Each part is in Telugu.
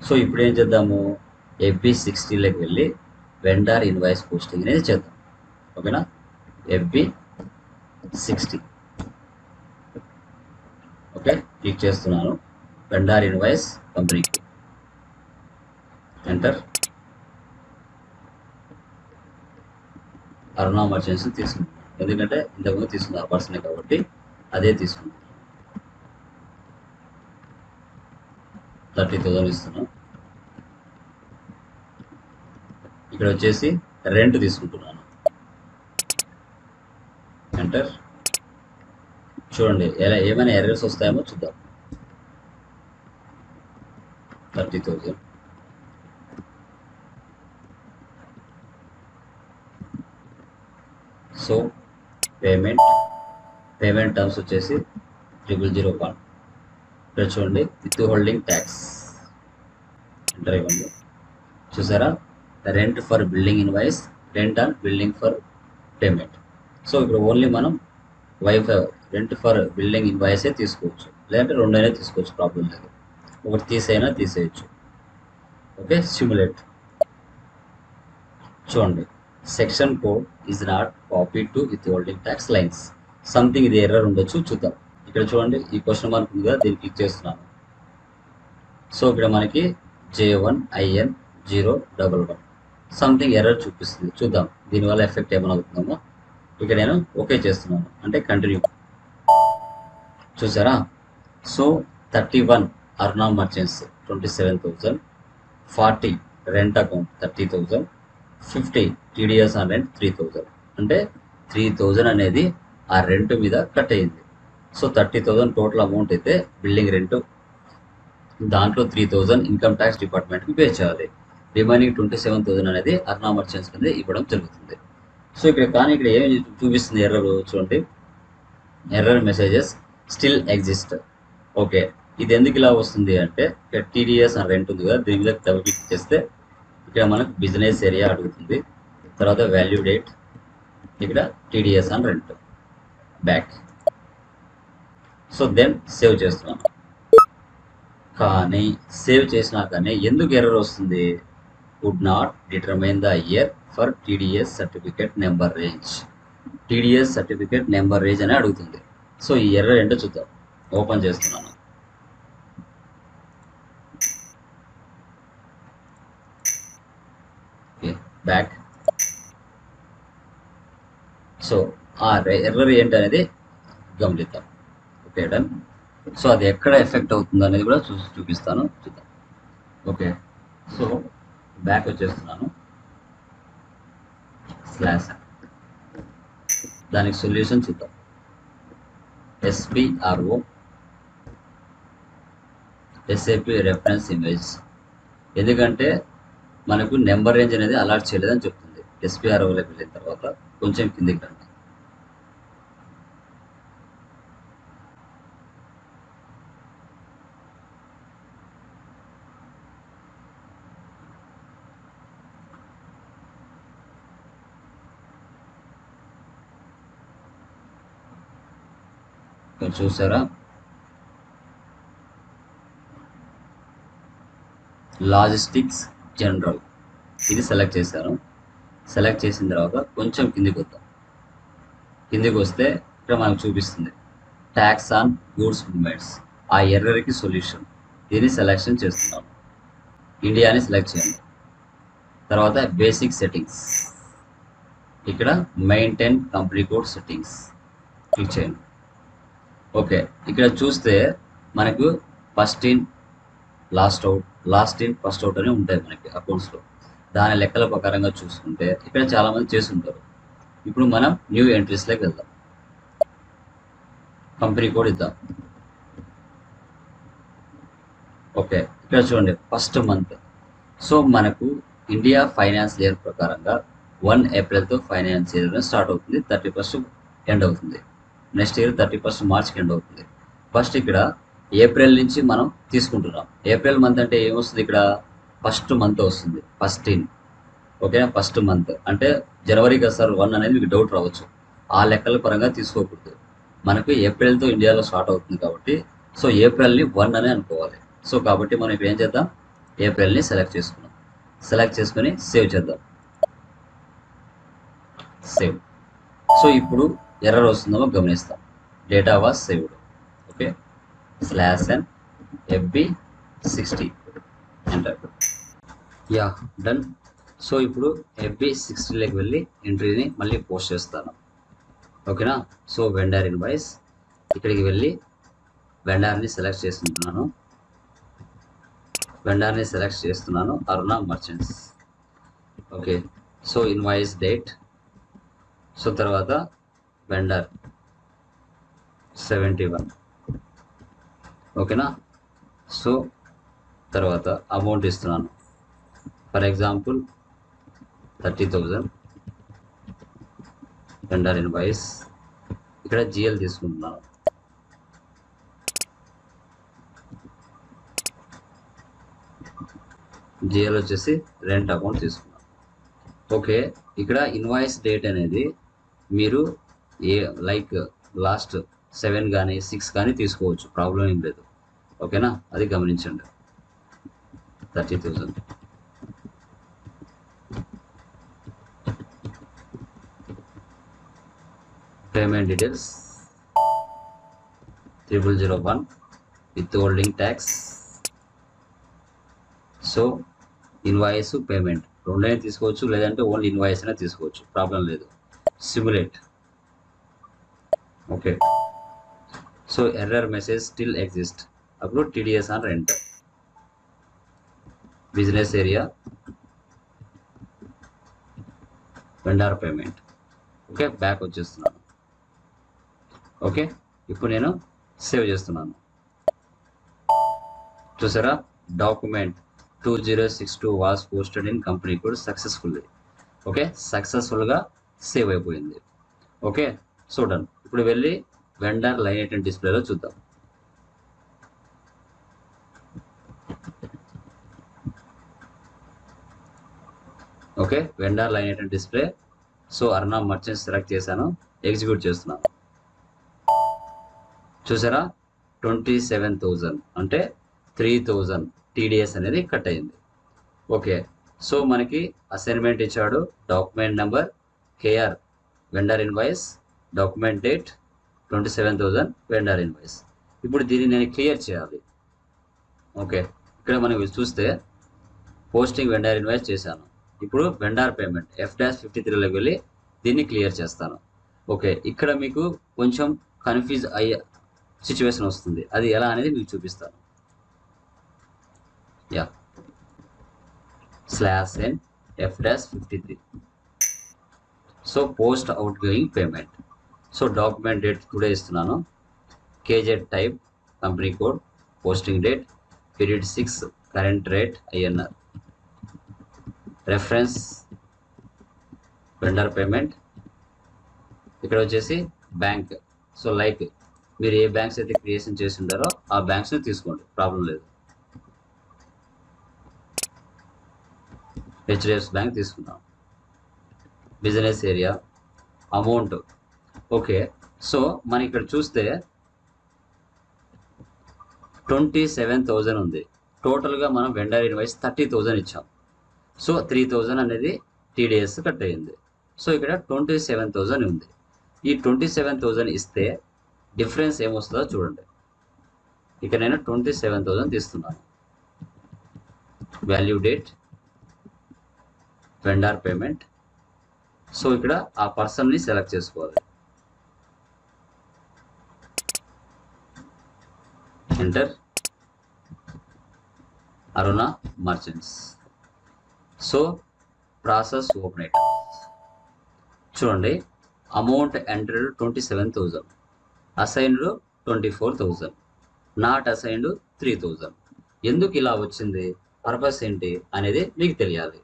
సో ఇప్పుడు ఏం చేద్దాము, FB60లోకి వెళ్ళి వెండర్ ఇన్వాయిస్ పోస్టింగ్ అనేది చేద్దాం. ఓకేనా, FB60 ఓకే క్లిక్ చేస్తున్నాను. వెండర్ ఇన్వాయిస్ కంపెనీకి ఎంటర్. అరుణ మర్చెంట్స్ తీసుకుంటాం, ఎందుకంటే ఇంతకుముందు తీసుకున్న ఆ పర్సనే కాబట్టి అదే తీసుకుంటాం. 30,000 ఇస్తున్నాం. ఇక్కడ వచ్చేసి రెంట్ తీసుకుంటున్నాను, ఎంటర్. చూడండి ఏమైనా ఎర్రర్స్ వస్తాయేమో చూద్దాం. 30,000 సో పేమెంట్ టర్మ్స్ వచ్చేసి 0001. ఇక్కడ చూడండి, విత్ హోల్డింగ్ ట్యాక్స్ ఎంటర్ ఇవ్వండి. చూసారా, rent for building invoice, rent and building for payment. So ఇప్పుడు ఓన్లీ మనం వైఫై రెంట్ ఫర్ బిల్డింగ్ ఇన్వాయిసే తీసుకోవచ్చు, లేదంటే రెండైనా తీసుకోవచ్చు, ప్రాబ్లం లేదు. ఒకటి తీసేయచ్చు. Okay, simulate. చూడండి, section code is not copy to with holding tax lines. Something ఇది ఎర్రర్ ఉండొచ్చు, చూద్దాం. ఇక్కడ చూడండి, ఈ క్వశ్చన్ మార్క్ ఉంది కదా, దీన్ని క్లిక్ చేస్తున్నాను. సో ఇక్కడ మనకి J1IN011 సంథింగ్ ఎర్రర్ చూపిస్తుంది, చూద్దాం దీనివల్ల ఎఫెక్ట్ ఏమైనా అవుతుందేమో. ఇక్కడ నేను ఓకే చేస్తున్నాను, అంటే కంటిన్యూ. చూసారా, so 31 Aruna merchants 27,000, 40 rent account 30,000, 50 TDS on rent 3,000. అంటే 3,000 అనేది ఆ రెంట్ మీద కట్ అయ్యింది. సో 30,000 టోటల్ అమౌంట్ అయితే బిల్డింగ్ రెంట్, దాంట్లో 3,000 ఇన్కమ్ ట్యాక్స్ డిపార్ట్మెంట్కి పే చేయాలి. రిమైనింగ్ 27,000 అనేది అరుణ మర్చెంట్స్ కింద ఇవ్వడం జరుగుతుంది. సో ఇక్కడ ఏమి చూపిస్తుంది ఎర్రర్ చూడండి, error messages still exist. Okay, ఇది ఎందుకు ఇలా వస్తుంది అంటే, ఇక్కడ TDS అని రెంట్ ఉంది కదా, దీని మీద డబుల్ క్లిక్ చేస్తే ఇక్కడ మనకు బిజినెస్ ఏరియా అడుగుతుంది, తర్వాత వాల్యూ డేట్, ఇక్కడ TDS అని rent, back. So then save చేస్తున్నాను. కానీ సేవ్ చేసినాకనే ఎందుకు ఎర్రర్ వస్తుంది, would not determine the year for TDS certificate number range. TDS certificate number range అని అడుగుతుంది. సో ఈ ఎర్రర్ ఏంటో చూద్దాం. ఓపెన్ చేస్తున్నాను. బ్యాక్. సో ఆ ఎర్రర్ ఏంటనేది గమనిద్దాం. Okay, done. సో అది ఎక్కడ ఎఫెక్ట్ అవుతుంది అనేది కూడా చూపిస్తాను, చూద్దాం. ఓకే, సో బ్యాక్ వచ్చేస్తున్నాను. స్లాష్ దానికి సొల్యూషన్ చూద్దాం. SPRO SAP రెఫరెన్స్ ఇమేజ్, ఎందుకంటే మనకు నెంబర్ రేంజ్ అనేది అలాట్ చేయలేదని చెప్తుంది. SPROలోకి వెళ్ళిన తర్వాత కొంచెం కిందికి రండి. చూసారా, లాజిస్టిక్స్ జనరల్ ఇది సెలెక్ట్ చేశాను. సెలెక్ట్ చేసిన తర్వాత కొంచెం కిందికి వద్దాం. కిందికి వస్తే ఇక్కడ మనకు చూపిస్తుంది ట్యాక్స్ ఆన్ గూడ్స్ మూవ్మెంట్స్. ఆ ఎర్రర్కి సొల్యూషన్, దీన్ని సెలెక్షన్ చేస్తున్నాను. ఇండియాని సెలెక్ట్ చేయండి. తర్వాత బేసిక్ సెట్టింగ్స్, ఇక్కడ maintain company code settings click చేయండి. ఓకే, ఇక్కడ చూస్తే మనకు first in last out, last in first out అని ఉంటాయి మనకి అకౌంట్స్లో. దాని లెక్కల ప్రకారంగా చూసుకుంటే ఇక్కడ చాలామంది చేస్తుంటారు. ఇప్పుడు మనం న్యూ ఎంట్రీస్లోకి వెళ్దాం. కంపెనీ కోడ్ ఇద్దాం. ఓకే, ఇక్కడ చూడండి ఫస్ట్ మంత్. సో మనకు ఇండియా ఫైనాన్స్ ఇయర్ ప్రకారంగా 1 ఏప్రిల్తో ఫైనాన్స్ ఇయర్ స్టార్ట్ అవుతుంది, 31 ఎండ్ అవుతుంది. నెక్స్ట్ ఇయర్ 31 మార్చ్కి ఎండ్ అవుతుంది. ఫస్ట్ ఇక్కడ ఏప్రిల్ నుంచి మనం తీసుకుంటున్నాం. ఏప్రిల్ మంత్ అంటే ఏమొస్తుంది, ఇక్కడ ఫస్ట్ మంత్ వస్తుంది, ఫస్ట్ ఇన్. ఓకేనా, ఫస్ట్ మంత్ అంటే జనవరికి సార్ 1 అనేది మీకు డౌట్ రావచ్చు. ఆ లెక్కల పరంగా తీసుకోకూడదు. మనకు ఏప్రిల్తో ఇండియాలో స్టార్ట్ అవుతుంది కాబట్టి సో ఏప్రిల్ని 1 అని అనుకోవాలి. సో కాబట్టి మనం ఇక్కడ ఏం చేద్దాం, ఏప్రిల్ని సెలెక్ట్ చేసుకున్నాం. సెలెక్ట్ చేసుకొని సేవ్ చేద్దాం. సేవ్. సో ఇప్పుడు ఎర్రర్ వస్తుందో గమనిస్తాం. Data was saved. Okay, /n FB60 enter. Yeah, done. So ఇప్పుడు FB60లోకి వెళ్ళి ఎంట్రీని మళ్ళీ పోస్ట్ చేస్తాను. ఓకేనా. సో వెండర్ ఇన్వాయిస్ ఇక్కడికి వెళ్ళి వెండర్ని సెలెక్ట్ చేస్తున్నాను. Aruna merchants. Okay, so invoice date, so తర్వాత వెండర్ 71. ఓకేనా. సో తర్వాత అమౌంట్ ఇస్తున్నాను. For example 30,000 vendor invoice. ఇక్కడ GL తీసుకుంటున్నాను. GL వచ్చేసి రెంట్ అకౌంట్ తీసుకున్నాను. ఓకే, ఇక్కడ ఇన్వాయిస్ డేట్ అనేది మీరు లైక్ లాస్ట్ 7 కానీ 6 కానీ తీసుకోవచ్చు, ప్రాబ్లం ఏం లేదు. ఓకేనా, అది గమనించండి. 30,000. Payment details 3001 with holding tax. So invoice payment రెండైనా తీసుకోవచ్చు, లేదంటే ఓన్లీ ఇన్వాయిస్ అయినా తీసుకోవచ్చు, ప్రాబ్లం లేదు. Simulate. Okay, so error message still exist. అప్పుడు TDS on rent. Business area vendor payment. Okay, back వచ్చేస్తున్నాను. ఓకే, ఇప్పుడు నేను సేవ్ చేస్తున్నాను. చూసారా, document 2062 was posted in company code successfully. Okay, సక్సెస్ఫుల్గా సేవ్ అయిపోయింది. Okay, so done. ఇప్పుడు వెళ్ళి వెండర్ లైన్ ఐటెం డిస్ప్లేలో చూద్దాం. Okay, vendor line item display. So అరుణ మర్చెంట్ సెలెక్ట్ చేశాను, ఎగ్జిక్యూట్ చేస్తున్నాను. చూసారా, 27,000 అంటే 3,000 TDS అనేది కట్ అయింది. ఓకే, సో మనకి అసైన్మెంట్ ఇచ్చాడు. Document number KR vendor invoice, document date 27,000 vendor invoice. ఇప్పుడు దీన్ని నేను క్లియర్ చేయాలి. ఓకే, ఇక్కడ మనం చూస్తే పోస్టింగ్ వెండర్ ఇన్వాయిస్ చేశాను. ఇప్పుడు వెండర్ పేమెంట్ F-53లోకి వెళ్ళి దీన్ని క్లియర్ చేస్తాను. ఓకే, ఇక్కడ మీకు కొంచెం కన్ఫ్యూజ్ అయ్యే సిచ్యువేషన్ వస్తుంది. అది ఎలా అనేది మీకు చూపిస్తాను. Yeah, /n F-53. So post out going payment. So document date today ఇస్తున్నాను. KZ type, company code, posting date, period 6, current rate INR, reference vendor payment. ఇక్కడ వచ్చేసి బ్యాంక్. సో లైక్ మీరు ఏ బ్యాంక్స్ అయితే క్రియేషన్ చేసి ఉంటారో ఆ బ్యాంక్స్ని తీసుకోండి, ప్రాబ్లం లేదు. HDFC బ్యాంక్ తీసుకున్నాం. Business area amount. Okay, so మనం ఇక్కడ చూస్తే 27,000 ఉంది. టోటల్గా మనం వెండర్ ఇన్వాయిస్ 30,000 ఇచ్చాం. సో 3,000 అనేది TDS కట్ అయ్యింది. సో ఇక్కడ 27,000 ఉంది. ఈ 27,000 ఇస్తే డిఫరెన్స్ ఏమొస్తుందో చూడండి. ఇక నేను 27,000 తీస్తున్నాను. Value date vendor payment. So ఇక్కడ ఆ పర్సన్ని సెలెక్ట్ చేసుకోవాలి. Enter. Aruna merchants. So process open items చూడండి. Amount entered 27,000, assigned 24,000, not assigned 3,000. ఎందుకు ఇలా వచ్చింది, పర్పస్ ఏంటి అనేది మీకు తెలియాలి.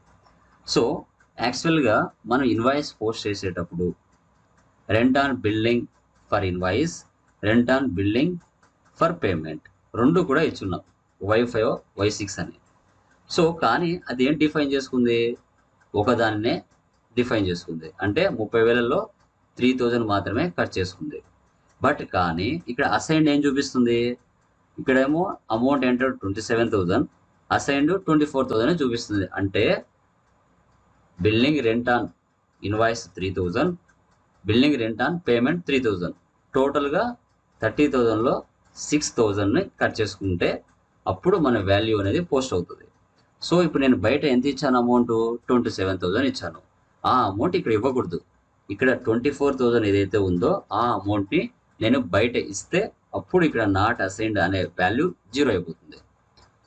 సో యాక్చువల్గా మనం ఇన్వాయిస్ పోస్ట్ చేసేటప్పుడు rent on building for invoice, rent on building for payment రెండు కూడా ఇచ్చున్నాం, Y5 Y6 అని. సో కానీ అది ఏం డిఫైన్ చేసుకుంది, ఒకదాన్నే డిఫైన్ చేసుకుంది. అంటే 30,000లో 3,000 మాత్రమే కట్ చేసుకుంది. బట్ కానీ ఇక్కడ అసైన్డ్ ఏం చూపిస్తుంది, ఇక్కడేమో అమౌంట్ ఎంటర్ 27,000, అసైన్డ్ 24,000 చూపిస్తుంది. అంటే billing rent on invoice 3,000, billing rent on payment 3,000, టోటల్గా 30,000లో 6,000ని కట్ చేసుకుంటే అప్పుడు మన వాల్యూ అనేది పోస్ట్ అవుతుంది. సో ఇప్పుడు నేను బయట ఎంత ఇచ్చాను అమౌంట్? 27,000 ఇచ్చాను. ఆ అమౌంట్ ఇక్కడ ఇవ్వకూడదు. ఇక్కడ 24,000 ఏదైతే ఉందో ఆ అమౌంట్ని నేను బయట ఇస్తే అప్పుడు ఇక్కడ నాట్ అసైన్డ్ అనే వాల్యూ 0 అయిపోతుంది.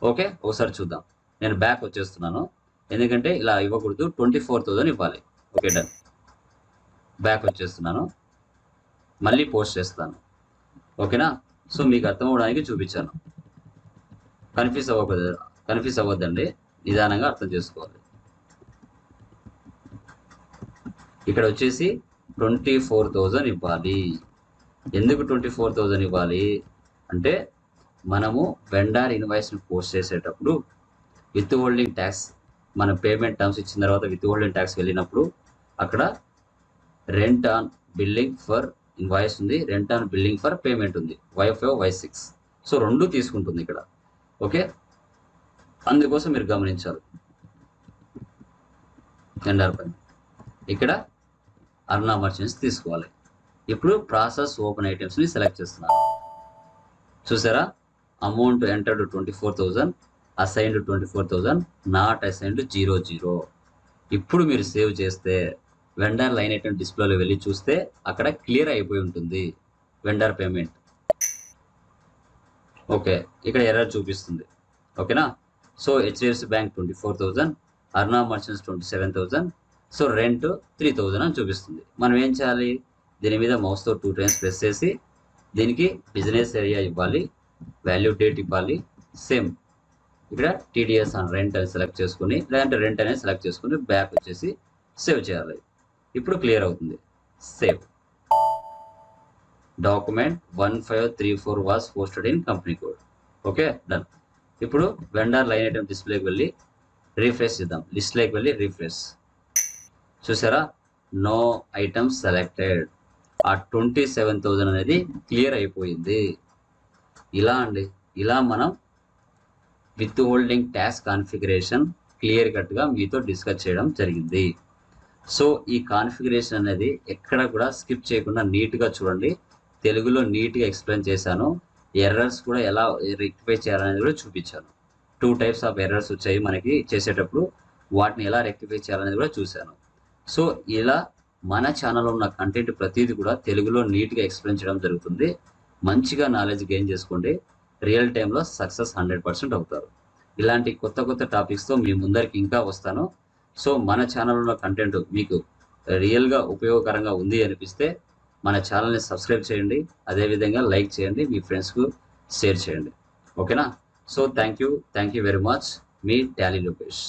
ఓకే, ఒకసారి చూద్దాం. నేను బ్యాక్ వచ్చేస్తున్నాను, ఎందుకంటే ఇలా ఇవ్వకూడదు. 24,000 ఇవ్వాలి. Okay, done. బ్యాక్ వచ్చేస్తున్నాను, మళ్ళీ పోస్ట్ చేస్తాను. ఓకేనా? సో మీకు అర్థం అవడానికి చూపించాను. కన్ఫ్యూజ్ అవ్వద్దండి, నిదానంగా అర్థం చేసుకోవాలి. ఇక్కడ వచ్చేసి 24,000 ఇవ్వాలి. ఎందుకు 24,000 ఇవ్వాలి అంటే మనము వెండర్ ఇన్వాయిస్ని పోస్ట్ చేసేటప్పుడు విత్ హోల్డింగ్ ట్యాక్స్ మన పేమెంట్ టర్మ్స్ ఇచ్చిన తర్వాత విత్ హోల్డింగ్ ట్యాక్స్ వెళ్ళినప్పుడు అక్కడ rent on billing for invoice ఉంది, rent on billing for payment ఉంది, Y5 Y6. సో రెండు తీసుకుంటుంది ఇక్కడ. ఓకే, అందుకోసం మీరు గమనించాలి. వెండర్ పని ఇక్కడ అర్నా మర్చెంట్స్ తీసుకోవాలి. ఇప్పుడు ప్రాసెస్ ఓపెన్ ఐటమ్స్ని సెలెక్ట్ చేస్తున్నాను. చూసారా, amount entered 24,000, assigned 24,000, not assigned 00. ఇప్పుడు మీరు సేవ్ చేస్తే వెండర్ లైన్ ఐటమ్ డిస్ప్లేలో వెళ్ళి చూస్తే అక్కడ క్లియర్ అయిపోయి ఉంటుంది వెండర్ పేమెంట్. ఓకే, ఇక్కడ ఎర్రర్ చూపిస్తుంది. ఓకేనా? So HDFC bank 24,000, అర్నా merchants 27,000, so rent 3,000 అని చూపిస్తుంది. మనం ఏం చేయాలి? దీని మీద మౌస్తో 2 times ప్రెస్ చేసి దీనికి బిజినెస్ ఏరియా ఇవ్వాలి, వాల్యూ డేట్ ఇవ్వాలి. సేమ్ ఇక్కడ TDS ఆన్ రెంట్ అని సెలెక్ట్ చేసుకుని, లేదంటే రెంట్ అనేది సెలెక్ట్ చేసుకుని బ్యాక్ వచ్చేసి సేవ్ చేయాలి. ఇప్పుడు క్లియర్ అవుతుంది. Save. Document 1534 was posted in company code. Okay, done. ఇప్పుడు వెండర్ లైన్ ఐటమ్ డిస్ప్లేకి వెళ్ళి రీఫ్రెష్ చేద్దాం. లిస్ట్లోకి వెళ్ళి రీఫ్రెష్. చూసారా, నో ఐటమ్స్ సెలెక్టెడ్. ఆ 27,000 అనేది క్లియర్ అయిపోయింది. ఇలా అండి, ఇలా మనం with holding tax configuration clear కట్గా మీతో డిస్కస్ చేయడం జరిగింది. సో ఈ కాన్ఫిగరేషన్ అనేది ఎక్కడ కూడా స్కిప్ చేయకుండా నీట్గా చూడండి. తెలుగులో నీట్గా ఎక్స్ప్లెయిన్ చేశాను. ఎర్రర్స్ కూడా ఎలా రెక్టిఫై చేయాలనేది కూడా చూపించాను. 2 types ఆఫ్ ఎర్రర్స్ వచ్చాయి మనకి చేసేటప్పుడు, వాటిని ఎలా రెక్టిఫై చేయాలనేది కూడా చూశాను. సో ఇలా మన ఛానల్లో ఉన్న కంటెంట్ ప్రతిదీ కూడా తెలుగులో నీట్గా ఎక్స్ప్లెయిన్ చేయడం జరుగుతుంది. మంచిగా నాలెడ్జ్ గెయిన్ చేసుకోండి. రియల్ టైంలో సక్సెస్ 100% అవుతారు. ఇలాంటి కొత్త కొత్త టాపిక్స్తో మీ ముందరికి ఇంకా వస్తాను. సో మన ఛానల్లో ఉన్న కంటెంట్ మీకు రియల్గా ఉపయోగకరంగా ఉంది అనిపిస్తే మన ఛానల్ని సబ్స్క్రైబ్ చేయండి, అదేవిధంగా లైక్ చేయండి, మీ ఫ్రెండ్స్కు షేర్ చేయండి. ఓకేనా? So thank you very much. Me Tally Lokesh.